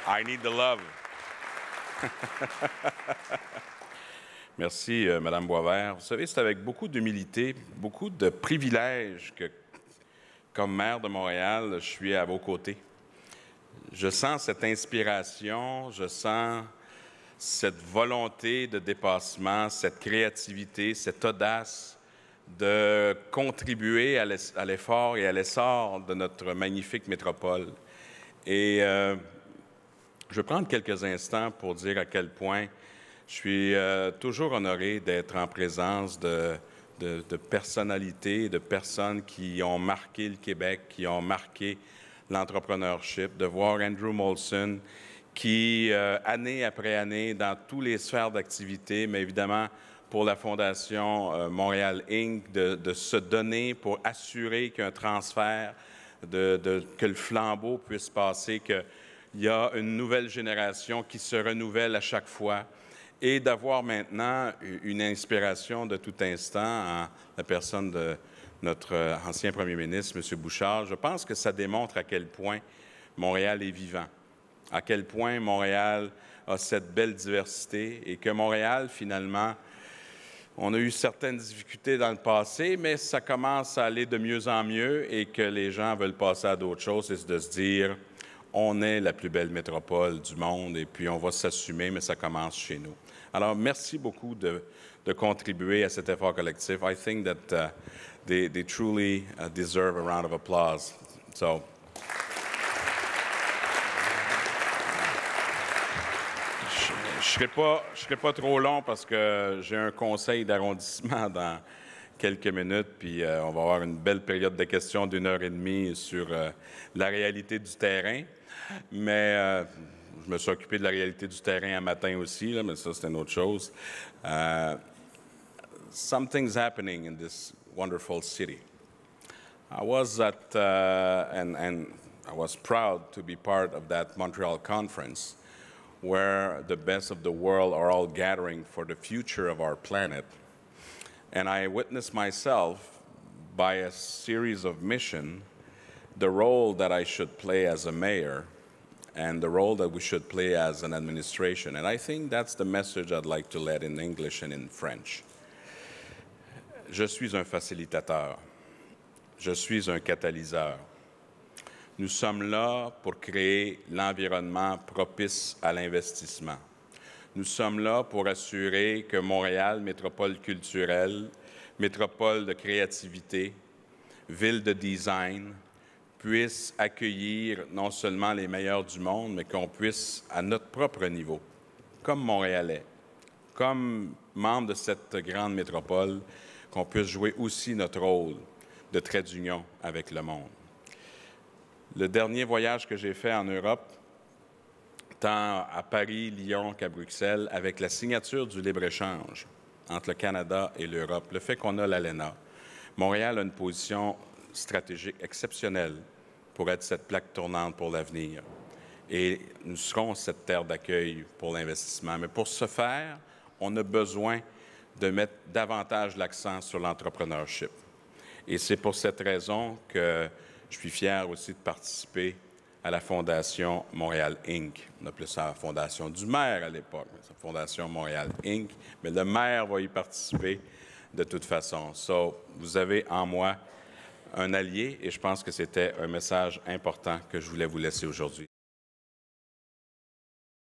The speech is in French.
I need the love. Merci, Madame Boisvert. Vous savez, c'est avec beaucoup d'humilité, beaucoup de privilèges que, comme maire de Montréal, je suis à vos côtés. Je sens cette inspiration, je sens cette volonté de dépassement, cette créativité, cette audace de contribuer à l'effort et à l'essor de notre magnifique métropole. Et je vais prendre quelques instants pour dire à quel point je suis toujours honoré d'être en présence de personnalités, de personnes qui ont marqué le Québec, qui ont marqué l'entrepreneurship, de voir Andrew Molson qui, année après année, dans toutes les sphères d'activité, mais évidemment pour la Fondation Montréal Inc., de se donner pour assurer qu'un transfert, que le flambeau puisse passer, qu'il y a une nouvelle génération qui se renouvelle à chaque fois, et d'avoir maintenant une inspiration de tout instant en la personne de notre ancien premier ministre, M. Bouchard. Je pense que ça démontre à quel point Montréal est vivant, à quel point Montréal a cette belle diversité et que Montréal, finalement, on a eu certaines difficultés dans le passé, mais ça commence à aller de mieux en mieux et que les gens veulent passer à d'autres choses, c'est de se dire on est la plus belle métropole du monde et puis on va s'assumer, mais ça commence chez nous. Alors, merci beaucoup de contribuer à cet effort collectif. I think that they truly deserve a round of applause. So, je ne serai pas trop long parce que j'ai un conseil d'arrondissement dans quelques minutes, puis on va avoir une belle période de questions d'1 heure et demie sur la réalité du terrain. Mais je me suis occupé de la réalité du terrain un matin aussi, là, mais ça, c'est une autre chose. Something's happening in this wonderful city. I was at, and I was proud to be part of that Montreal conference, where the best of the world are all gathering for the future of our planet. And I witnessed myself, by a series of missions, the role that I should play as a mayor and the role that we should play as an administration. And I think that's the message I'd like to let in English and in French. Je suis un facilitateur. Je suis un catalyseur. Nous sommes là pour créer l'environnement propice à l'investissement. Nous sommes là pour assurer que Montréal, métropole culturelle, métropole de créativité, ville de design, puisse accueillir non seulement les meilleurs du monde, mais qu'on puisse, à notre propre niveau, comme Montréalais, comme membre de cette grande métropole, qu'on puisse jouer aussi notre rôle de trait d'union avec le monde. Le dernier voyage que j'ai fait en Europe, tant à Paris, Lyon qu'à Bruxelles, avec la signature du libre-échange entre le Canada et l'Europe, le fait qu'on a l'ALENA, Montréal a une position stratégique exceptionnelle pour être cette plaque tournante pour l'avenir. Et nous serons cette terre d'accueil pour l'investissement. Mais pour ce faire, on a besoin de mettre davantage l'accent sur l'entrepreneurship. Et c'est pour cette raison que je suis fier aussi de participer à la Fondation Montréal Inc. On appelait ça la Fondation du maire à l'époque, la Fondation Montréal Inc. Mais le maire va y participer de toute façon. Vous avez en moi un allié et je pense que c'était un message important que je voulais vous laisser aujourd'hui.